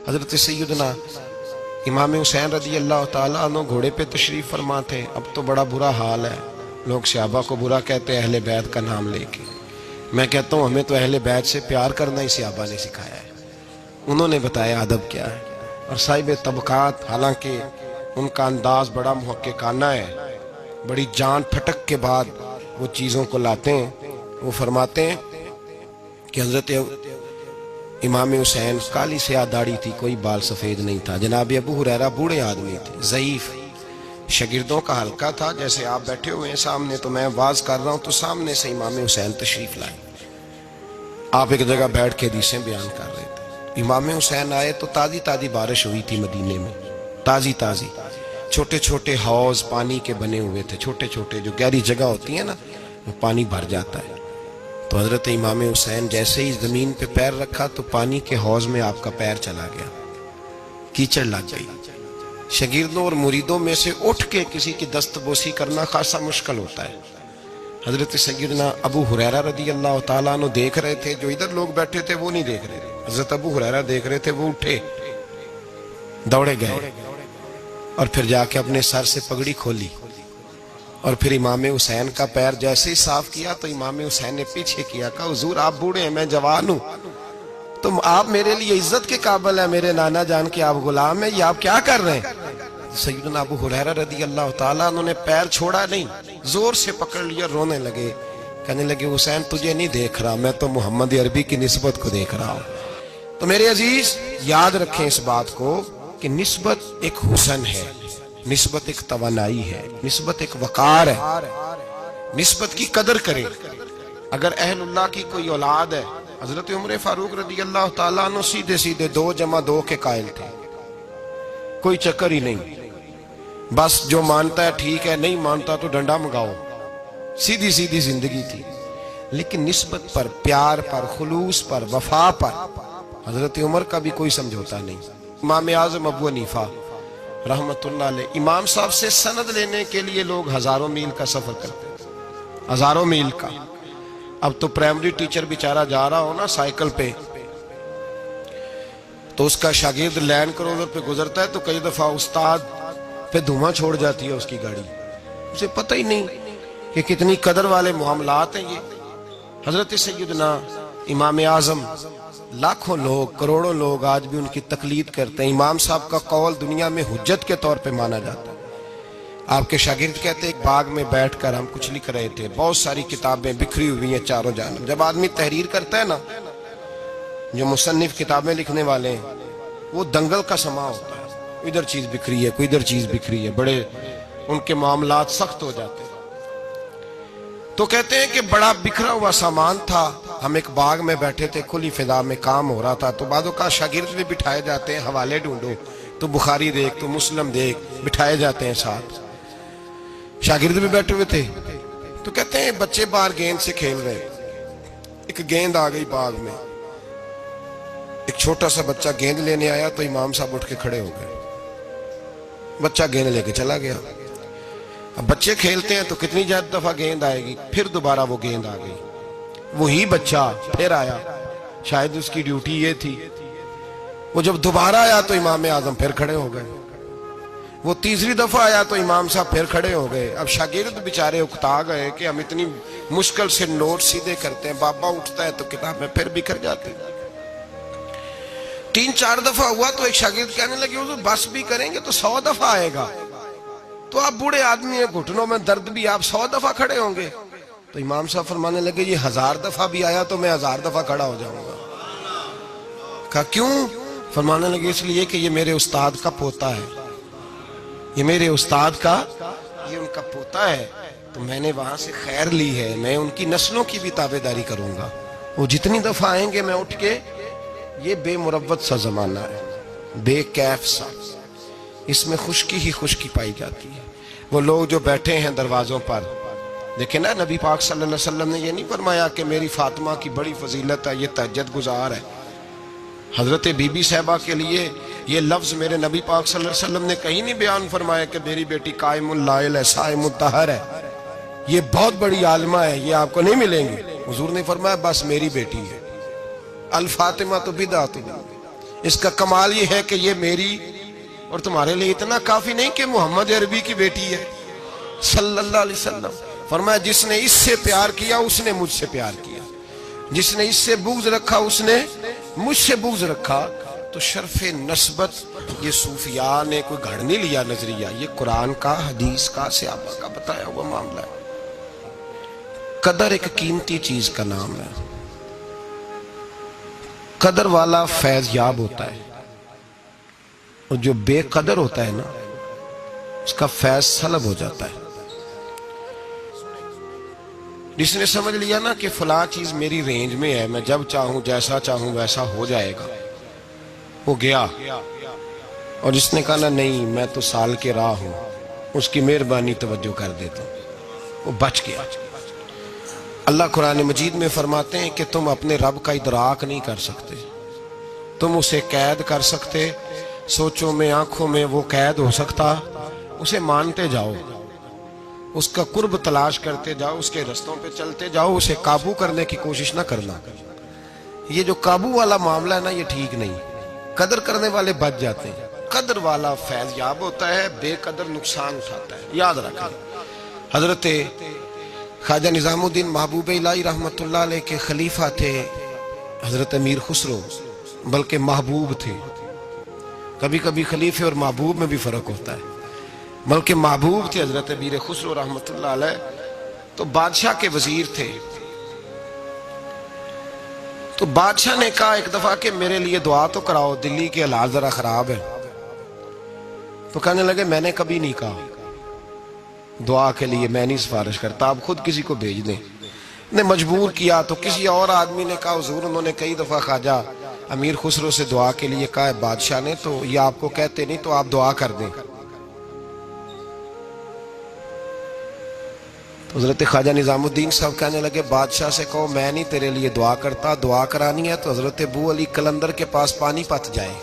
हजरत सैयदना इमाम हुसैन रदी अल्लाह ताला अन्हु घोड़े पे तशरीफ फरमा थे। अब तो बड़ा बुरा हाल है, लोग सहाबा को बुरा कहते हैं अहले बैत का नाम लेके। मैं कहता हूँ हमें तो अहले बैत से प्यार करना ही सहाबा ने सिखाया है, उन्होंने बताया अदब क्या है। और साहिब तबकात, हालांकि उनका अंदाज बड़ा मुहक्किकाना है, बड़ी जान फटक के बाद वो चीज़ों को लाते हैं। वो फरमाते हैं कि हजरत इमाम हुसैन काली स्याह दाढ़ी थी, कोई बाल सफ़ेद नहीं था। जनाब अबू हुरैरा बूढ़े आदमी थे, ज़ईफ, शागिर्दों का हल्का था। जैसे आप बैठे हुए हैं सामने, तो मैं वाज कर रहा हूँ तो सामने से इमाम हुसैन तशरीफ लाए, आप एक जगह बैठ के हदीसें बयान कर रहे थे। इमाम हुसैन आए तो ताज़ी ताज़ी बारिश हुई थी मदीने में, ताज़ी ताज़ी। छोटे छोटे हौज पानी के बने हुए थे, छोटे छोटे, जो गहरी जगह होती है ना, वो पानी भर जाता है। तो हजरत इमाम हुसैन जैसे ही जमीन पे पैर रखा तो पानी के हौज में आपका पैर चला गया, कीचड़ लग गई। शागिर्दों और मुरीदों में से उठ के किसी की दस्तबोसी करना खासा मुश्किल होता है। हजरत सैयदना अबू हुरैरा रदी अल्लाह ताला अन्हु देख रहे थे, जो इधर लोग बैठे थे वो नहीं देख रहे थे। हजरत अबू हुरैरा देख रहे थे, वो उठे, दौड़े गए और फिर जाके अपने सर से पगड़ी खोली और फिर इमाम हुसैन का पैर जैसे ही साफ किया तो इमाम हुसैन ने पीछे किया, कहा हुजूर आप बूढ़े हैं, मैं जवान हूं, तुम आप मेरे लिए इज्जत के काबिल है, मेरे नाना जान के आप गुलाम है, ये आप क्या कर रहे हैं। सैयदना अबू हुरैरा रदी अल्लाह ताला उन्होंने पैर छोड़ा नहीं, जोर से पकड़ लिया, रोने लगे, कहने लगे हुसैन तुझे नहीं देख रहा, मैं तो मोहम्मद अरबी की निस्बत को देख रहा हूं। तो मेरे अजीज याद रखें इस बात को कि निस्बत एक हुसन है, निस्बत एक तवानाई है, निस्बत एक वकार है, निस्बत की कदर करें। अगर अहलुल्लाह की कोई औलाद है, हजरत उमर फारूक रदी अल्लाह ताला अन्हु सीधे सीधे 2 + 2 के कायल थे, कोई चक्कर ही नहीं, बस जो मानता है ठीक है, नहीं मानता तो डंडा मंगाओ, सीधी सीधी जिंदगी थी। लेकिन निस्बत पर, प्यार पर, खुलूस पर, वफा पर हजरत उमर का भी कोई समझौता नहीं। इमाम आज़म अबू हनीफा रहमतुल्लाह अलैह, इमाम साहब से सनद लेने के लिए लोग हजारों मील का सफर करते थे, हजारों मील का। अब तो प्राइमरी टीचर बेचारा जा रहा हो ना साइकिल पे, तो उसका शागिर्द लैंड क्रूजर पे गुजरता है तो कई दफा उस्ताद पे धुआं छोड़ जाती है उसकी गाड़ी, उसे पता ही नहीं कि कितनी कदर वाले मामलात हैं ये। हजरत सैयदना इमाम आज़म, लाखों लोग, करोड़ों लोग आज भी उनकी तकलीद करते हैं। इमाम साहब का कौल दुनिया में हुज्जत के तौर पे माना जाता है। आपके शागिर्द कहते एक बाग में बैठकर हम कुछ लिख रहे थे, बहुत सारी किताबें बिखरी हुई हैं चारों जानब। जब आदमी तहरीर करता है ना, जो मुसन्निफ किताबें लिखने वाले हैं, वो दंगल का समा होता है, इधर चीज बिखरी है, कोई इधर चीज बिखरी है, बड़े उनके मामलात सख्त हो जाते हैं। तो कहते हैं कि बड़ा बिखरा हुआ सामान था, हम एक बाग में बैठे थे, खुली फिजा में काम हो रहा था। तो बादों का शागिर्द भी बिठाए जाते हैं, हवाले ढूंढो तो बुखारी देख, तो मुस्लिम देख, बिठाए जाते हैं साथ, शागिर्द भी बैठे हुए थे। तो कहते हैं बच्चे बाहर गेंद से खेल रहे, एक गेंद आ गई बाग में, एक छोटा सा बच्चा गेंद लेने आया तो इमाम साहब उठ के खड़े हो गए, बच्चा गेंद लेके चला गया। अब बच्चे खेलते हैं तो कितनी ज्यादा दफा गेंद आएगी, फिर दोबारा वो गेंद आ गई, वही बच्चा फिर आया, शायद उसकी ड्यूटी ये थी। वो जब दोबारा आया तो इमाम आजम फिर खड़े हो गए, वो तीसरी दफा आया तो इमाम साहब फिर खड़े हो गए। अब शागिर्द बेचारे उकता गए कि हम इतनी मुश्किल से नोट सीधे करते हैं, बाबा उठता है तो किताबें फिर बिखर जाती हैं। 3-4 दफा हुआ तो एक शागिर्द कहने लगे हुजूर बस भी करेंगे तो 100 दफा आएगा, तो आप बूढ़े आदमी हैं, घुटनों में दर्द भी, आप 100 दफा खड़े होंगे। तो इमाम साहब फरमाने लगे ये 1000 दफा भी आया तो मैं 1000 दफा खड़ा हो जाऊंगा। कहा क्यों? फरमाने लगे इसलिए कि ये मेरे उस्ताद का पोता है, ये मेरे उस्ताद का, ये उनका पोता है, तो मैंने वहां से खैर ली है, मैं उनकी नस्लों की भी ताबेदारी करूंगा। वो जितनी दफा आएंगे मैं उठ के, ये बेमुरव्वत सा जमाना है, बेकैफ सा, इसमें खुश्की ही खुश्की पाई जाती है। वो लोग जो बैठे हैं दरवाजों पर, देखे ना, नबी पाक सल्लल्लाहु अलैहि वसल्लम ने ये नहीं फरमाया कि मेरी फातिमा की बड़ी फजीलत है, ये तहज्जुद गुजार है। हजरत बीबी साहबा के लिए ये लफ्ज मेरे नबी पाक सल्लल्लाहु अलैहि वसल्लम ने कहीं नहीं बयान फरमाया कि मेरी बेटी कायमुल लाइल है, साइमुत तहर है, ये बहुत बड़ी आलिमा है, ये आपको नहीं मिलेंगे। हुजूर ने फरमाया बस मेरी बेटी है। अल फातिमा तो बिदअत, इसका कमाल ये है कि ये मेरी और तुम्हारे लिए इतना काफी नहीं कि मोहम्मद अरबी की बेटी है सल्लल्लाहु अलैहि वसल्लम। फरमाया जिसने इससे प्यार किया उसने मुझसे प्यार किया, जिसने इससे बुग़्ज़ रखा उसने मुझसे बुग़्ज़ रखा। तो शर्फ़े नस्बत ये सूफिया ने कोई घड़ नहीं लिया नजरिया, ये कुरान का, हदीस का, सहाबा का बताया हुआ मामला है। कदर एक कीमती चीज का नाम है। कदर वाला फैज याब होता है और जो बेकदर होता है ना उसका फैज सलब हो जाता है। जिसने समझ लिया ना कि फला चीज मेरी रेंज में है, मैं जब चाहूं जैसा चाहूं वैसा हो जाएगा, वो गया। और जिसने कहा ना नहीं मैं तो साल के राह हूं, उसकी मेहरबानी तवज्जो कर देता हूं, वो बच गया। अल्लाह कुरान मजीद में फरमाते हैं कि तुम अपने रब का इदराक नहीं कर सकते, तुम उसे कैद कर सकते, सोचों में आंखों में वो कैद हो सकता। उसे मानते जाओ, उसका कुर्ब तलाश करते जाओ, उसके रस्तों पे चलते जाओ, उसे काबू करने की कोशिश ना करना। ये जो काबू वाला मामला है ना ये ठीक नहीं। कदर करने वाले बच जाते हैं, कदर वाला फैज याब होता है, बेकदर नुकसान उठाता है। याद रखें हजरत ख्वाजा निजामुद्दीन महबूब इलाही रहमतुल्लाह अलैह के खलीफा थे हजरत अमीर खुसरो, बल्कि महबूब थे। कभी कभी खलीफे और महबूब में भी फर्क होता है, बल्कि महबूब थे हजरत अमीर खुसरो रहमतुल्लाह अलैह। तो बादशाह के वजीर थे। तो बादशाह ने कहा एक दफा कि मेरे लिए दुआ तो कराओ, दिल्ली के हालात जरा खराब है। तो कहने लगे मैंने कभी नहीं कहा दुआ के लिए, मैं नहीं सिफारिश करता, आप खुद किसी को भेज दें। ने मजबूर किया तो किसी और आदमी ने कहा हुजूर उन्होंने कई दफा ख्वाजा अमीर खुसरो से दुआ के लिए कहा है बादशाह ने, तो ये आपको कहते नहीं, तो आप दुआ कर दें। तो हजरत ख्वाजा निजामुद्दीन साहब कहने लगे बादशाह से कहो मैं नहीं तेरे लिए दुआ करता, दुआ करानी है तो हजरत अबू अली कलंदर के पास पानीपत जाए,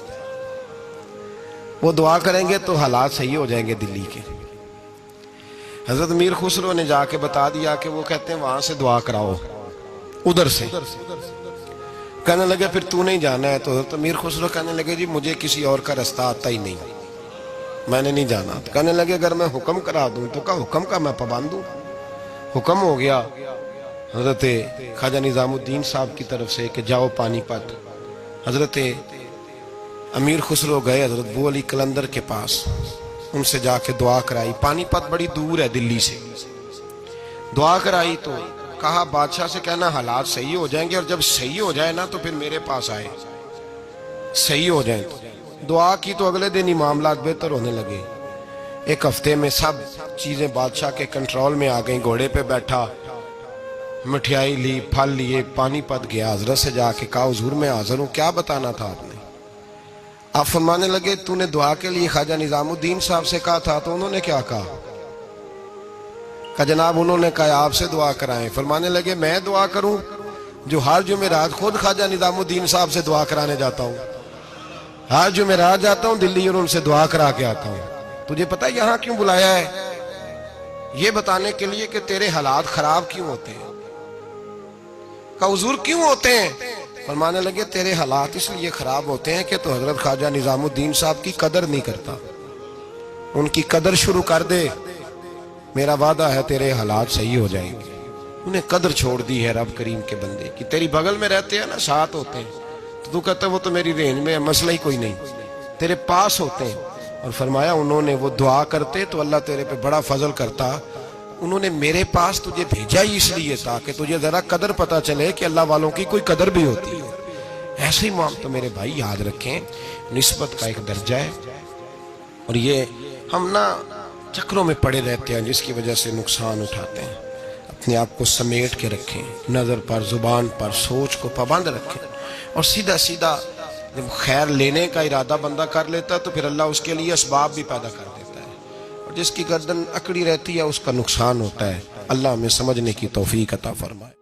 वो दुआ करेंगे तो हालात सही हो जाएंगे दिल्ली के। हजरत मीर खुसरो ने जाके बता दिया कि वो कहते हैं वहां से दुआ कराओ, उधर से। कहने लगे फिर तू नहीं जाना है? तो हजरत मीर खुसरो कहने लगे जी मुझे किसी और का रास्ता आता ही नहीं, मैंने नहीं जाना। तो कहने लगे अगर मैं हुक्म करा दूं तो क्या हुक्म का मैं पाबंद हूं? हुक्म हो गया हजरत ख्वाजा निजामुद्दीन साहब की तरफ से कि जाओ पानीपत। हजरत अमीर खुसरो गए हजरत अबू अली कलंदर के पास, उनसे जाके दुआ कराई। पानीपत बड़ी दूर है दिल्ली से। दुआ कराई तो कहा बादशाह से कहना हालात सही हो जाएंगे, और जब सही हो जाए ना तो फिर मेरे पास आए, सही हो जाए तो। दुआ की तो अगले दिन ही मामला बेहतर होने लगे। एक हफ्ते में सब चीजें बादशाह के कंट्रोल में आ गई। घोड़े पे बैठा, मिठाई ली, फल लिए, पानीपत गया। हजरत से जाके कहा हुजूर मैं हाजिर हूं, क्या बताना था आपने? आप फरमाने लगे तूने दुआ के लिए ख्वाजा निजामुद्दीन साहब से कहा था, तो उन्होंने क्या कहा? जनाब उन्होंने कहा आपसे दुआ कराएं। फरमाने लगे मैं दुआ करूं जो हर जुमेरात खुद ख्वाजा निजामुद्दीन साहब से दुआ कराने जाता हूं, हर जुमेरात जाता हूं दिल्ली और उनसे दुआ करा के आता हूं। तुझे पता है यहां क्यों बुलाया है? ये बताने के लिए कि तेरे हालात खराब क्यों होते हैं। कहा हुजूर क्यों होते हैं? फरमाने लगे तेरे हालात इसलिए खराब होते हैं कि तो हजरत ख्वाजा निजामुद्दीन साहब की कदर नहीं करता, उनकी कदर शुरू कर दे, मेरा वादा है तेरे हालात सही हो जाएंगे। उन्हें कदर छोड़ दी है रब करीम के बंदे की। तेरी बगल में रहते हैं ना, साथ होते हैं, तो तू कहता है वो तो मेरी रेंज में है, मसला ही कोई नहीं, तेरे पास होते हैं। और फरमाया उन्होंने वो दुआ करते तो अल्लाह तेरे पे बड़ा फजल करता। उन्होंने मेरे पास तुझे भेजा ही इसलिए ताकि तुझे जरा कदर पता चले कि अल्लाह वालों की कोई कदर भी होती है। ऐसे ही माम तो मेरे भाई याद रखें, निस्बत का एक दर्जा है, और ये हम ना चक्रों में पड़े रहते हैं जिसकी वजह से नुकसान उठाते हैं। अपने आप को समेट के रखें, नजर पर, जुबान पर, सोच को पाबंद रखें, और सीधा सीधा जब खैर लेने का इरादा बंदा कर लेता है तो फिर अल्लाह उसके लिए असबाब भी पैदा कर देता है, और जिसकी गर्दन अकड़ी रहती है उसका नुकसान होता है। अल्लाह हमें समझने की तौफीक अता फरमाए।